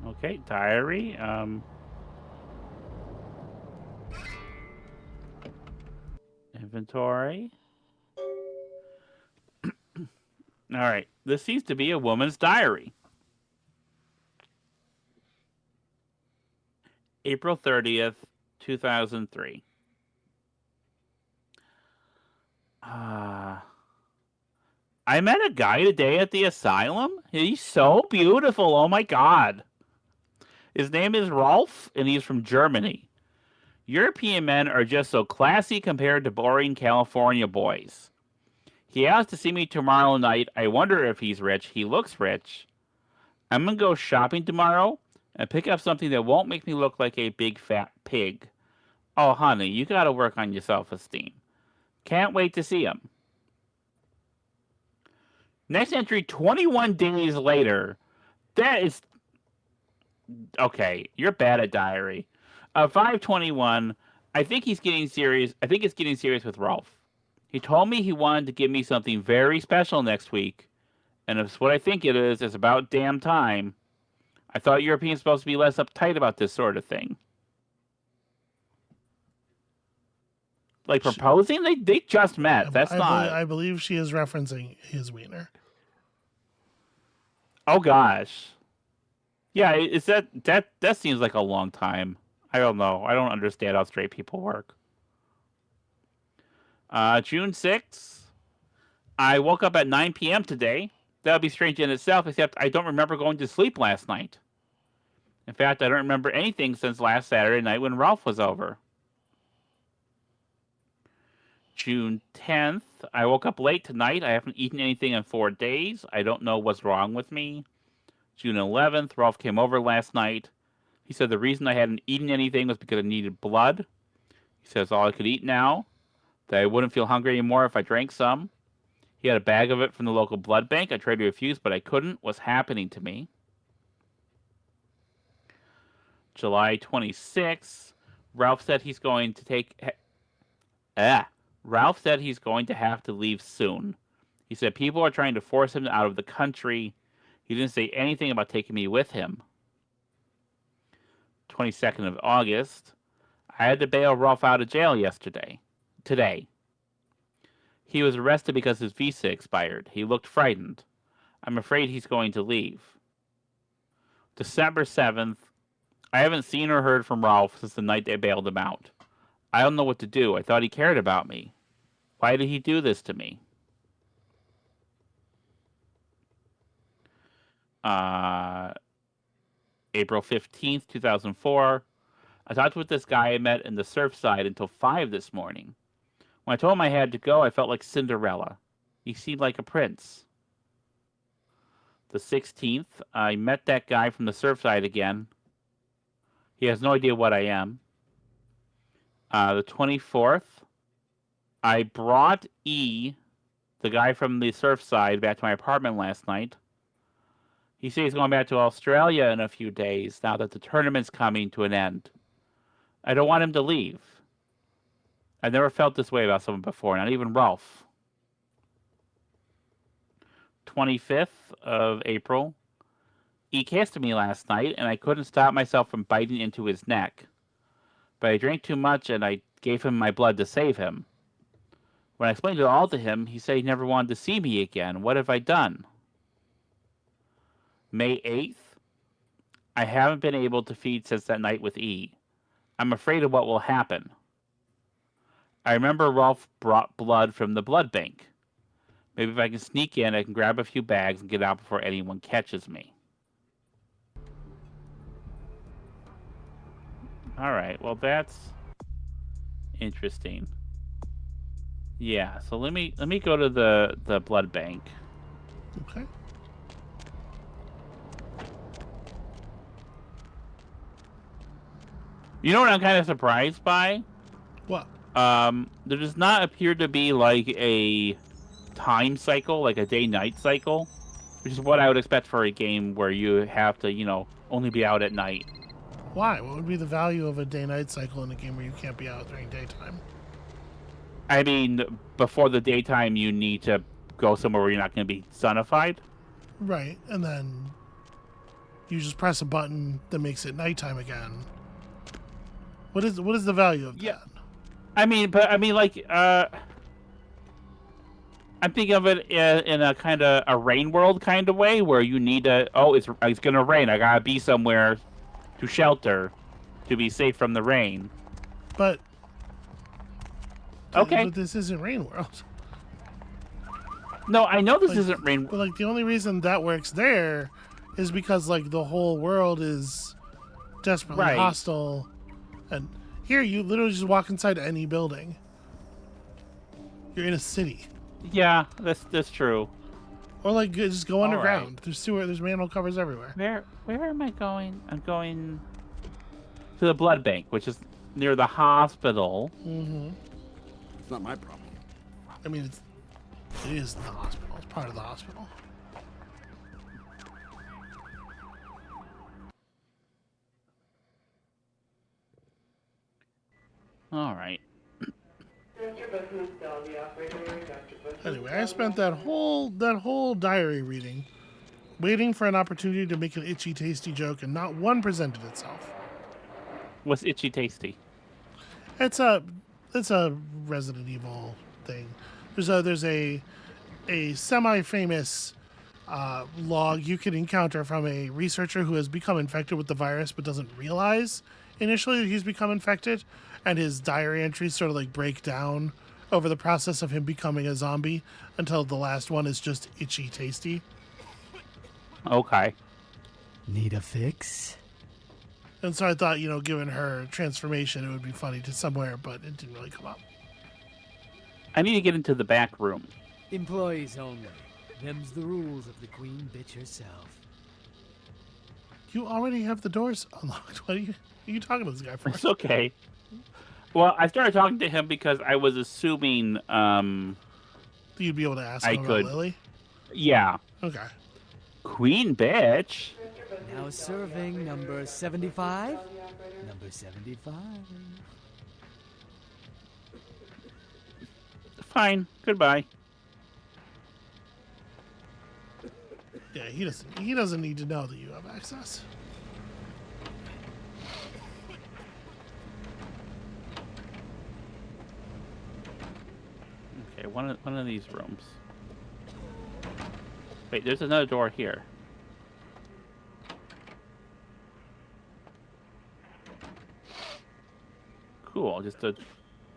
Okay, diary. Inventory. All right. This seems to be a woman's diary. April 30th, 2003. I met a guy today at the asylum. He's so beautiful. Oh my God. His name is Rolf, and he's from Germany. European men are just so classy compared to boring California boys. He asked to see me tomorrow night. I wonder if he's rich. He looks rich. I'm going to go shopping tomorrow and pick up something that won't make me look like a big fat pig. Oh, honey, you got to work on your self-esteem. Can't wait to see him. Next entry, 21 days later. That is... Okay, you're bad at diary. 521. I think he's getting serious. I think it's getting serious with Rolf. He told me he wanted to give me something very special next week, and if it's what I think it is, it's about damn time. I thought Europeans supposed to be less uptight about this sort of thing. Like proposing? They just met. That's not. I believe she is referencing his wiener. Oh gosh. Yeah, is that seems like a long time. I don't know. I don't understand how straight people work. June 6th. I woke up at 9 p.m. today. That would be strange in itself, except I don't remember going to sleep last night. In fact, I don't remember anything since last Saturday night when Ralph was over. June 10th. I woke up late tonight. I haven't eaten anything in 4 days. I don't know what's wrong with me. June 11th. Ralph came over last night. He said the reason I hadn't eaten anything was because I needed blood. He says all I could eat now, that I wouldn't feel hungry anymore if I drank some. He had a bag of it from the local blood bank. I tried to refuse, but I couldn't. What's happening to me? July 26th. Ralph said he's going to have to leave soon. He said people are trying to force him out of the country. He didn't say anything about taking me with him. 22nd of August. I had to bail Ralph out of jail today. He was arrested because his visa expired. He looked frightened. I'm afraid he's going to leave. December 7th. I haven't seen or heard from Ralph since the night they bailed him out. I don't know what to do. I thought he cared about me. Why did he do this to me? April 15th, 2004. I talked with this guy I met in the Surfside until 5 this morning. When I told him I had to go, I felt like Cinderella. He seemed like a prince. The 16th, I met that guy from the Surfside again. He has no idea what I am. The 24th, I brought E, the guy from the Surfside, back to my apartment last night. He says he's going back to Australia in a few days now that the tournament's coming to an end. I don't want him to leave. I've never felt this way about someone before, not even Ralph. 25th of April. He kissed me last night, and I couldn't stop myself from biting into his neck. But I drank too much, and I gave him my blood to save him. When I explained it all to him, he said he never wanted to see me again. What have I done? May 8th. I haven't been able to feed since that night with E. I'm afraid of what will happen. I remember Ralph brought blood from the blood bank. Maybe if I can sneak in, I can grab a few bags and get out before anyone catches me. Alright, well that's interesting. Yeah, so let me go to the blood bank. Okay. You know what I'm kind of surprised by? What? There does not appear to be like a time cycle, like a day-night cycle, which is what I would expect for a game where you have to, only be out at night. Why? What would be the value of a day-night cycle in a game where you can't be out during daytime? I mean, before the daytime, you need to go somewhere where you're not going to be sunified. Right, and then you just press a button that makes it nighttime again. What is the value of that? I'm thinking of it in a kind of a rain world kind of way, where you need to. Oh, it's gonna rain. I gotta be somewhere to shelter, to be safe from the rain. But okay, but this isn't Rain World. No, I know this isn't Rain. But like the only reason that works there is because like the whole world is desperately hostile. And here, you literally just walk inside any building. You're in a city. Yeah, that's true. Or like just go underground. Right. There's sewer. There's manhole covers everywhere. Where am I going? I'm going to the blood bank, which is near the hospital. Mm-hmm. It's not my problem. I mean, it is the hospital. It's part of the hospital. All right. Anyway, I spent that whole diary reading waiting for an opportunity to make an itchy tasty joke, and not one presented itself. What's itchy tasty? It's a Resident Evil thing. There's a semi-famous log you can encounter from a researcher who has become infected with the virus but doesn't realize initially that he's become infected, and his diary entries sort of like break down over the process of him becoming a zombie until the last one is just itchy tasty. Okay. Need a fix? And so I thought, given her transformation, it would be funny to somewhere, but it didn't really come up. I need to get into the back room. Employees only. Them's the rules of the queen bitch herself. You already have the doors unlocked. What are you talking to this guy for? It's okay. Well, I started talking to him because I was assuming you'd be able to ask him about Lily? Yeah. Okay. Queen bitch. Now serving number 75. Number 75. Fine. Goodbye. Yeah, he doesn't need to know that you have access. Okay, one of these rooms. Wait, there's another door here. Cool, just a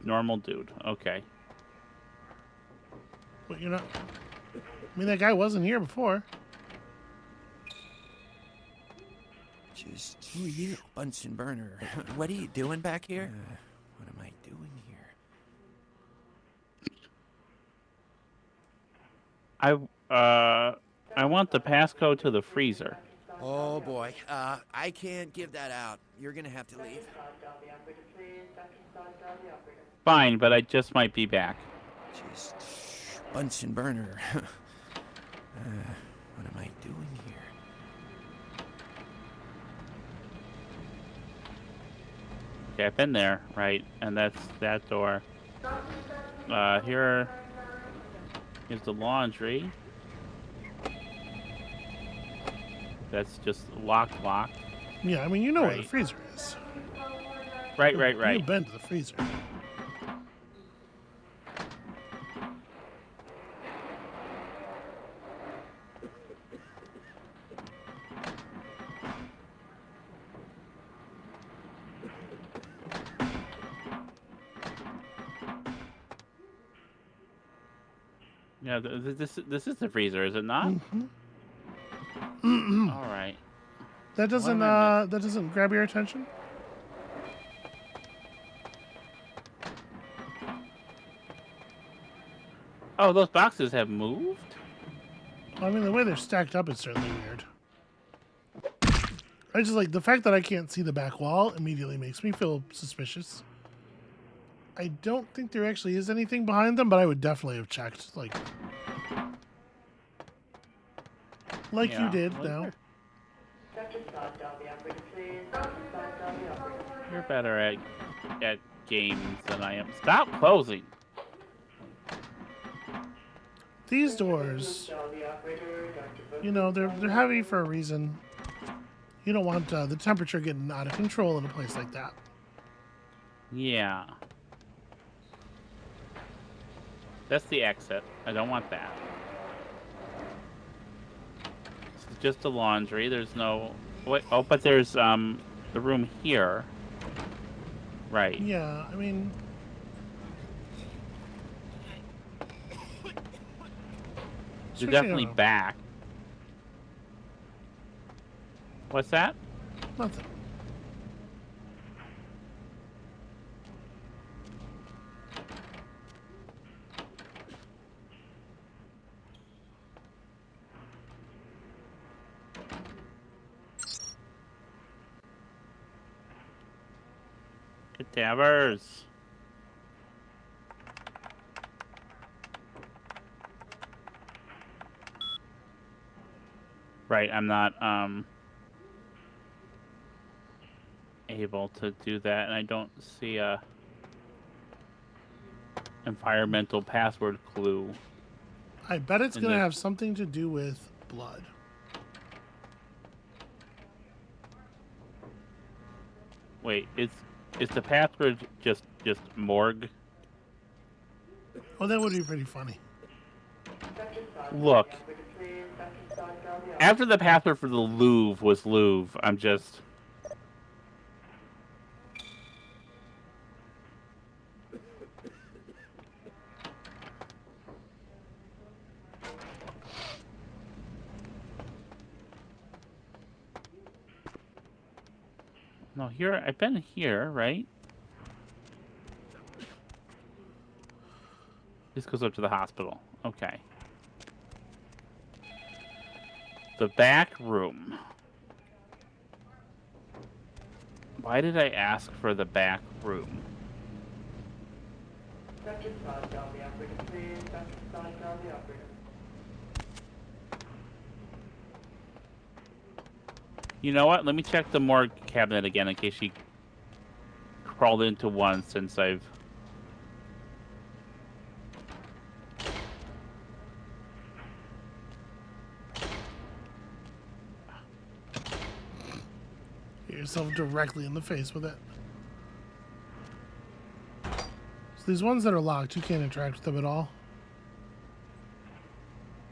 normal dude. Okay. But you're not... I mean, that guy wasn't here before. Just who are you, Bunsen burner? What are you doing back here? What am I doing here? I want the passcode to the freezer. Oh boy, I can't give that out. You're gonna have to leave. Fine, but I just might be back. Just Bunsen burner. What am I doing here? Okay, I've been there, right? And that's that door. Here's the laundry. That's just locked. Yeah, I mean, you know where the freezer is. Right. You've been to the freezer. Yeah, this is the freezer, is it not? Mm-hmm. All right. That doesn't grab your attention? Oh, those boxes have moved? I mean, the way they're stacked up is certainly weird. I just like the fact that I can't see the back wall immediately makes me feel suspicious. I don't think there actually is anything behind them, but I would definitely have checked. Like Yeah, you did well, now. You're better at games than I am. Stop closing. These doors, they're heavy for a reason. You don't want the temperature getting out of control in a place like that. Yeah. That's the exit. I don't want that. This is just the laundry. There's no... Wait, oh, but there's the room here. Right. Yeah, I mean... You're definitely back. What's that? Nothing. Cadavers. Right, I'm not able to do that, and I don't see a... Environmental password clue. I bet it's And going to the- have something to do with blood. Wait, is the password just morgue? Well, that would be pretty funny. Look, after the password for the Louvre was Louvre, I'm just... No, here, I've been here, right? This goes up to the hospital. Okay. The back room. Why did I ask for the back room? You know what? Let me check the morgue cabinet again in case she crawled into one since I've... Hit yourself directly in the face with it. So these ones that are locked, you can't interact with them at all.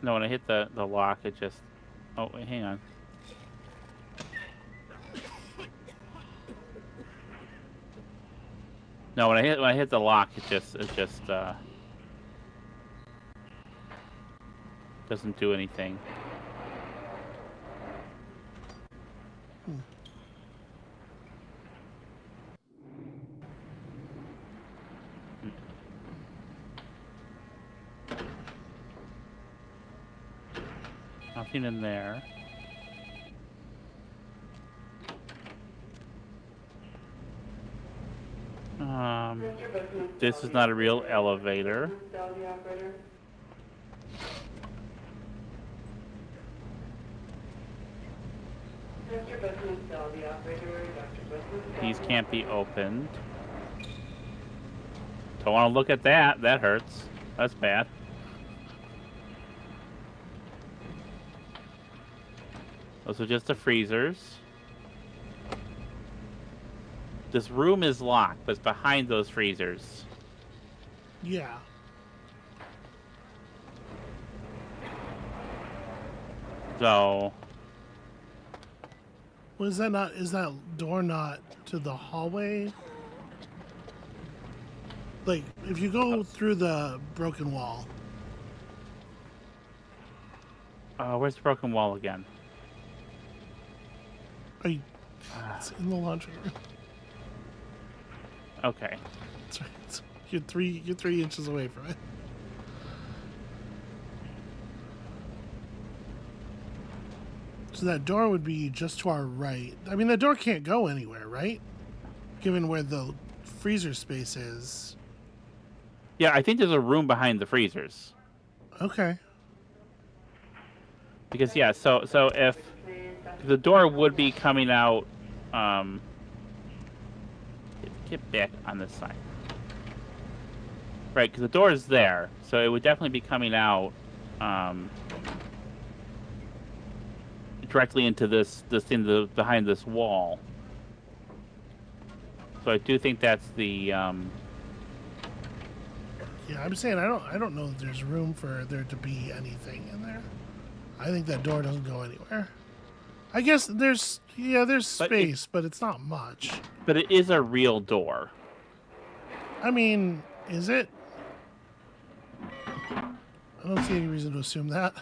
No, when I hit the lock, it just... Oh, wait, hang on. No, when I hit the lock, it just doesn't do anything. Nothing in there. This is not a real elevator. These can't be opened. Don't want to look at that. That hurts. That's bad. Those are just the freezers. This room is locked, but it's behind those freezers. Yeah. So... Well, is that door not to the hallway? Like, if you go through the broken wall. Where's the broken wall again? Are you... It's in the laundry room. Okay. That's right. You're 3 inches away from it. So that door would be just to our right. I mean, the door can't go anywhere, right? Given where the freezer space is. Yeah, I think there's a room behind the freezers. Okay. Because yeah, so if the door would be coming out, get back on this side, right? Because the door is there, so it would definitely be coming out directly into this thing behind this wall. So I do think that's the. Yeah, I'm saying I don't know if there's room for there to be anything in there. I think that door doesn't go anywhere. I guess there's space, but it's not much. But it is a real door. I mean, is it? I don't see any reason to assume that.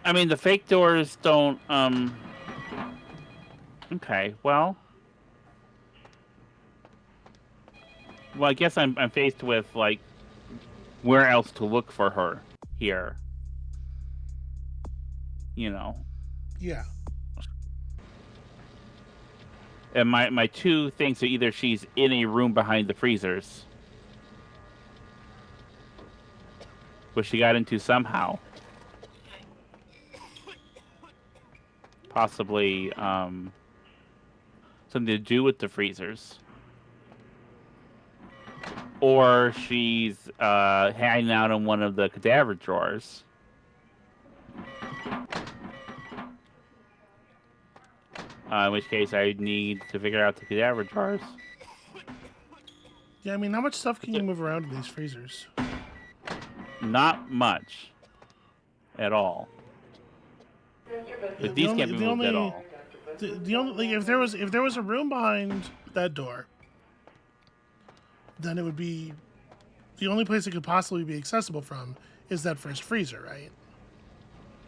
I mean, the fake doors don't. Okay, well, I guess I'm faced with like where else to look for her here. You know. Yeah. And my two things are either she's in a room behind the freezers, which she got into somehow. Possibly something to do with the freezers. or she's hanging out in one of the cadaver drawers. In which case, I need to figure out the cadaver drawers. Yeah, I mean, how much stuff can you move around in these freezers? Not much. At all. But these can't be moved at all. The only, like, if there was a room behind that door, then it would be the only place it could possibly be accessible from is that first freezer, right?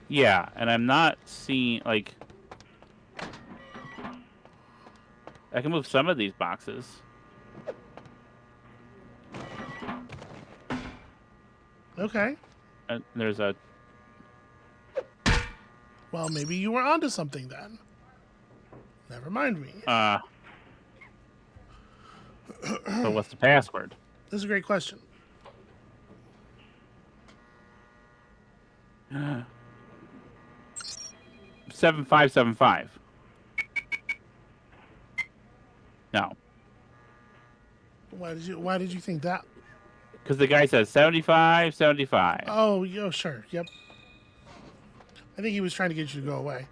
Yeah, and I'm not seeing, like, I can move some of these boxes. Okay. And there's a... Well, maybe you were onto something then. Never mind me. So what's the password? This is a great question. 7575. No. Why did you think that? Because the guy says 7575. Oh, sure. Yep. I think he was trying to get you to go away.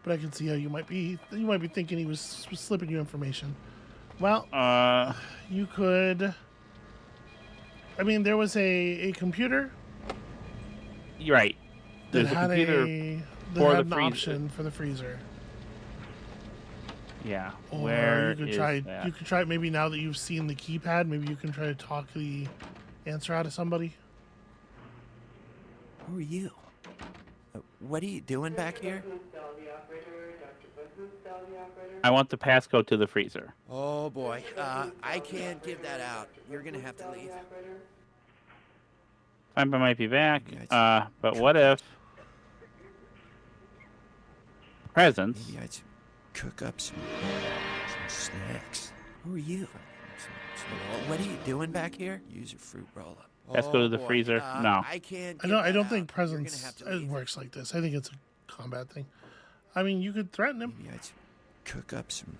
But I can see how you might be thinking he was slipping you information. Well, you could. I mean, there was a computer. You're right. That There's a had computer that had an option for the freezer. Yeah. Or Where you could is try. that? You could try. Maybe now that you've seen the keypad, maybe you can try to talk the answer out of somebody. Who are you? What are you doing back here? I want the passcode to the freezer. Oh boy, I can't give that out. You're gonna have to leave. I might be back. But what if presents? Maybe I'd cook up some snacks. Who are you? What are you doing back here? Use your fruit roll-up. Let's go to the freezer. No. I can't. I don't think presence works like this. I think it's a combat thing. I mean, you could threaten him. Maybe I'd cook up some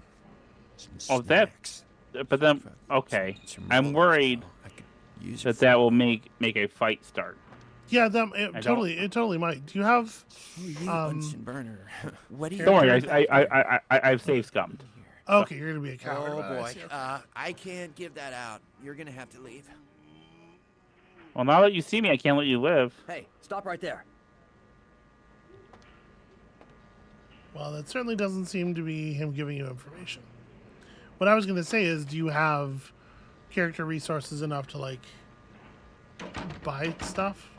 Oh, that. But then, okay. I'm worried that will make a fight start. Yeah, it totally might. Do you have? Bunsen burner. What do you? Don't worry, I've save scummed. Okay, you're gonna be a coward. Oh boy, I can't give that out. You're gonna have to leave. Well, now that you see me, I can't let you live. Hey, stop right there. Well, that certainly doesn't seem to be him giving you information. What I was gonna say is, do you have character resources enough to like buy stuff?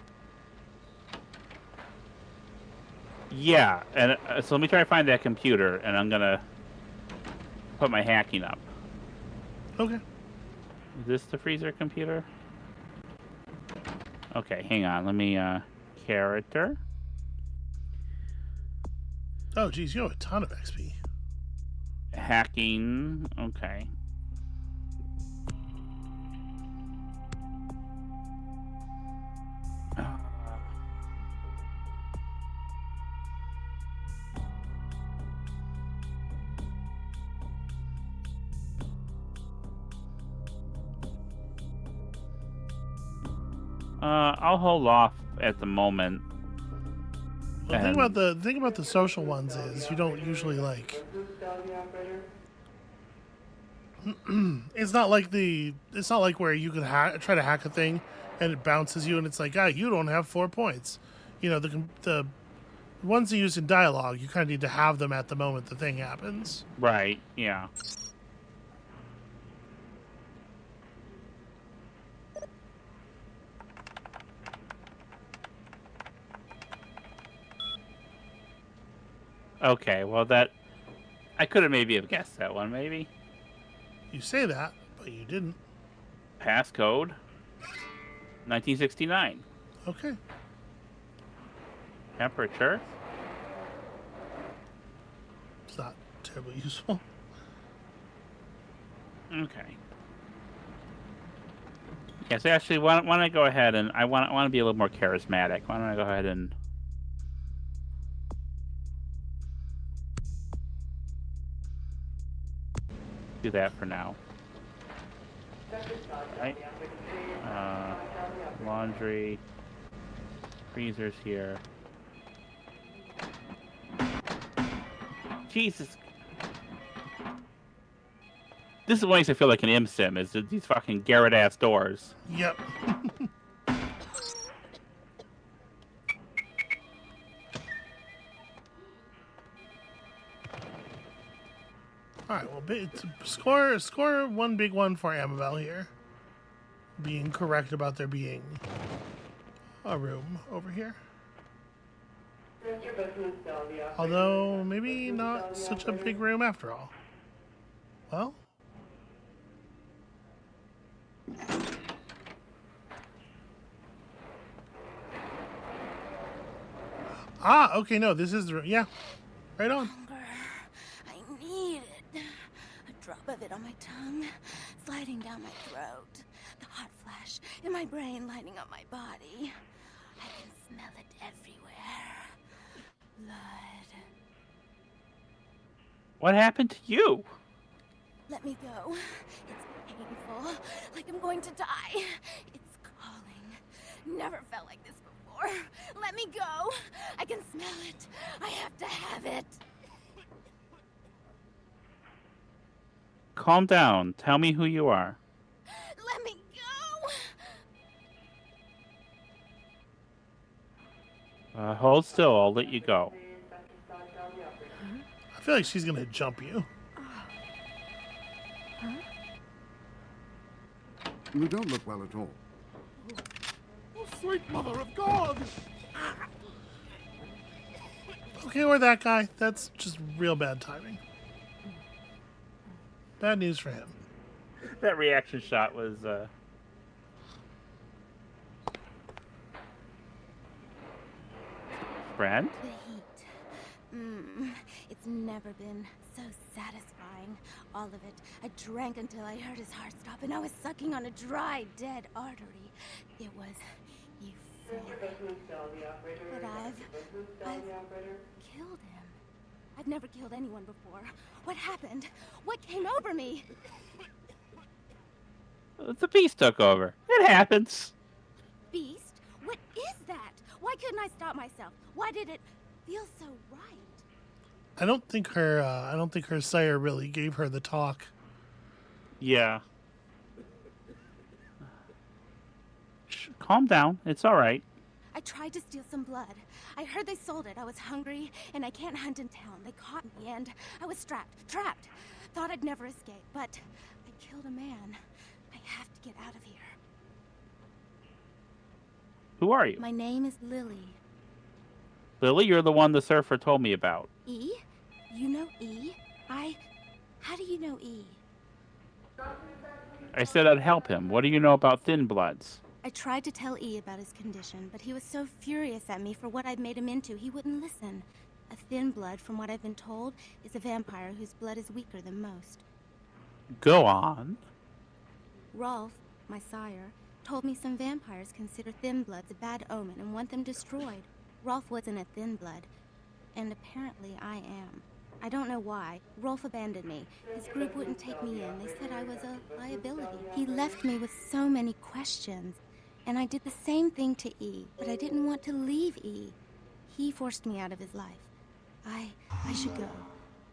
Yeah, and so let me try to find that computer, and I'm gonna put my hacking up. Okay. Is this the freezer computer? Okay, hang on. Let me character. Oh, geez, you have a ton of XP. Hacking. Okay. I'll hold off at the moment. The thing about the social ones is you don't usually like. It's not like where you could try to hack a thing and it bounces you and it's like, you don't have 4 points. You know, the ones used in dialogue, you kind of need to have them at the moment the thing happens. Right. Yeah. Okay, well I could have maybe guessed that one, maybe. You say that, but you didn't. Passcode 1969. Okay. Temperature. It's not terribly useful. Okay. Yes, actually, why don't I go ahead and I want to be a little more charismatic. Why don't I go ahead and do that for now. Right? Laundry. Freezer's here. Jesus. This is what makes it feel like an M-Sim, is these fucking Garrett-ass doors. Yep. All right, well, score one big one for Amabel here. Being correct about there being a room over here. Although, maybe not such a big room after all. Well. Ah, okay, no, this is the room. Yeah, right on. I need it. A drop of it on my tongue, sliding down my throat. The hot flash in my brain lighting up my body. I can smell it everywhere. Blood. What happened to you? Let me go. It's painful, like I'm going to die. It's calling. Never felt like this before. Let me go. I can smell it. I have to have it. Calm down. Tell me who you are. Let me go. Hold still. I'll let you go. I feel like she's gonna jump you. You don't look well at all. Oh, sweet mother of God! Okay, or that guy. That's just real bad timing. Bad news for him. That reaction shot was, Friend? The heat. It's never been so satisfying. All of it. I drank until I heard his heart stop, and I was sucking on a dry, dead artery. It was euphoric. But I've killed him. I've never killed anyone before. What happened? What came over me? The beast took over. It happens. Beast? What is that? Why couldn't I stop myself? Why did it feel so right? I don't think her sire really gave her the talk. Yeah. Calm down. It's all right. I tried to steal some blood. I heard they sold it. I was hungry, and I can't hunt in town. They caught me, and I was trapped. Thought I'd never escape, but I killed a man. I have to get out of here. Who are you? My name is Lily. Lily, you're the one the surfer told me about. E? You know E? How do you know E? I said I'd help him. What do you know about thin bloods? I tried to tell E about his condition, but he was so furious at me for what I'd made him into, he wouldn't listen. A thin blood, from what I've been told, is a vampire whose blood is weaker than most. Go on. Rolf, my sire, told me some vampires consider thin bloods a bad omen and want them destroyed. Rolf wasn't a thin blood, and apparently I am. I don't know why. Rolf abandoned me. His group wouldn't take me in. They said I was a liability. He left me with so many questions, and I did the same thing to E, but I didn't want to leave E. He forced me out of his life. I should go.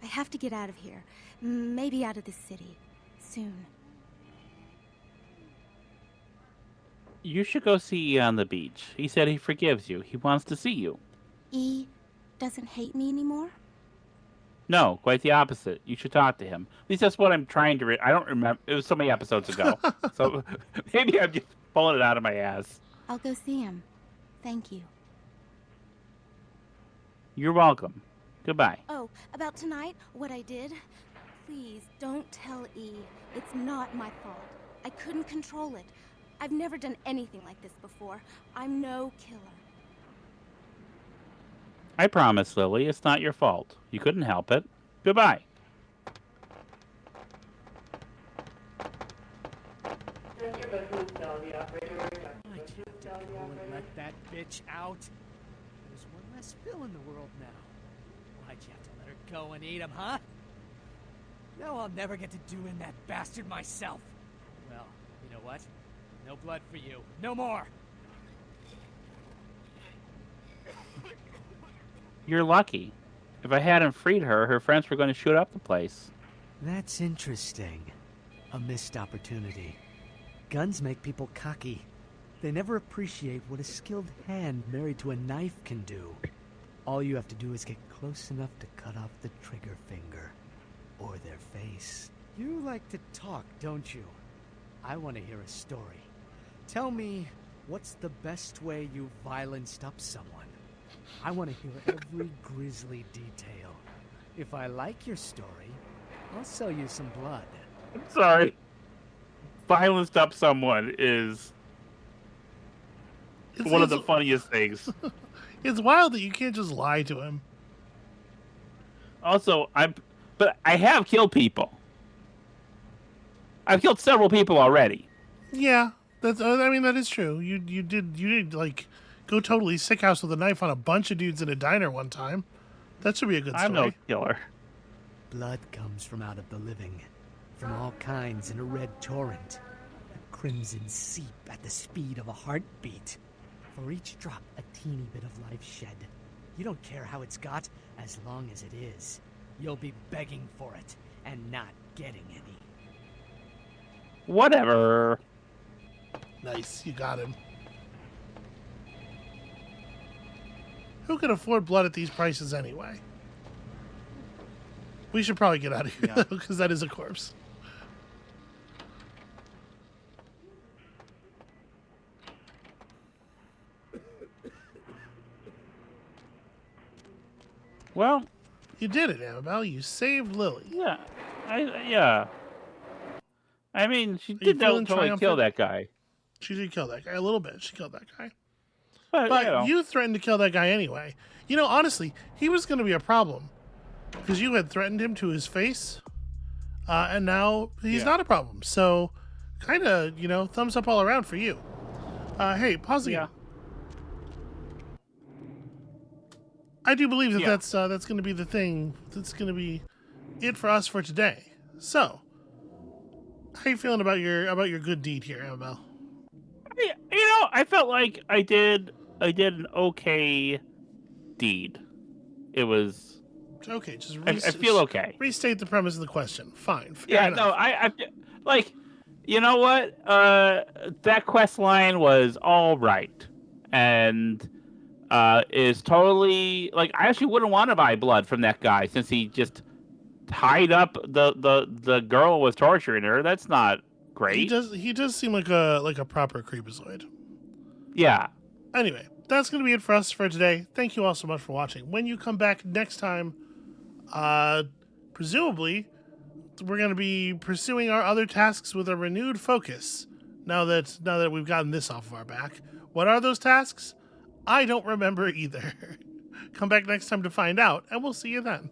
I have to get out of here. Maybe out of this city. Soon. You should go see E on the beach. He said he forgives you. He wants to see you. E doesn't hate me anymore? No, quite the opposite. You should talk to him. At least that's what I'm trying to... I don't remember. It was so many episodes ago. So maybe I'm just pulling it out of my ass. I'll go see him. Thank you. You're welcome. Goodbye. Oh, about tonight, what I did? Please, don't tell E. It's not my fault. I couldn't control it. I've never done anything like this before. I'm no killer. I promise, Lily, it's not your fault. You couldn't help it. Goodbye. Why'd you have to go and let that bitch out? There's one less Phil in the world now. Why'd you have to let her go and eat him, huh? Now I'll never get to do in that bastard myself. Well, you know What? No blood for you. No more. You're lucky. If I hadn't freed her, her friends were going to shoot up the place. That's interesting. A missed opportunity. Guns make people cocky. They never appreciate what a skilled hand married to a knife can do. All you have to do is get close enough to cut off the trigger finger. Or their face. You like to talk, don't you? I want to hear a story. Tell me, what's the best way you violenced up someone? I want to hear every grisly detail. If I like your story, I'll sell you some blood. I'm sorry. Violenced up someone is one of the funniest things. It's wild that you can't just lie to him. Also, but I have killed people. I've killed several people already. Yeah, that is true. You did like go totally sick house with a knife on a bunch of dudes in a diner one time. That should be a good story. I'm no killer. Blood comes from out of the living, from all kinds in a red torrent. A crimson seep at the speed of a heartbeat. For each drop, a teeny bit of life shed. You don't care how it's got, as long as it is. You'll be begging for it, and not getting any. Whatever. Nice, you got him. Who can afford blood at these prices anyway? We should probably get out of here, because that is a corpse. Well, you did it, Amabel. You saved Lily. Yeah, I mean, she did totally kill that guy. She did kill that guy a little bit. She killed that guy. But you threatened to kill that guy anyway. You know, honestly, he was going to be a problem because you had threatened him to his face, and now he's not a problem. So, kind of, thumbs up all around for you. Hey, pause again. I do believe that that's going to be the thing. That's going to be it for us for today. So, how you feeling about your good deed here, Amabel? I felt like I did an okay deed. It was okay. Just I feel okay. Restate the premise of the question. Fine. Fair enough. No, I like. You know what? That quest line was all right, and is totally like I actually wouldn't want to buy blood from that guy since he just tied up the girl was torturing her. That's not great. He does seem like a proper creepazoid. Yeah. Anyway, that's going to be it for us for today. Thank you all so much for watching. When you come back next time, presumably, we're going to be pursuing our other tasks with a renewed focus. Now that we've gotten this off of our back. What are those tasks? I don't remember either. Come back next time to find out, and we'll see you then.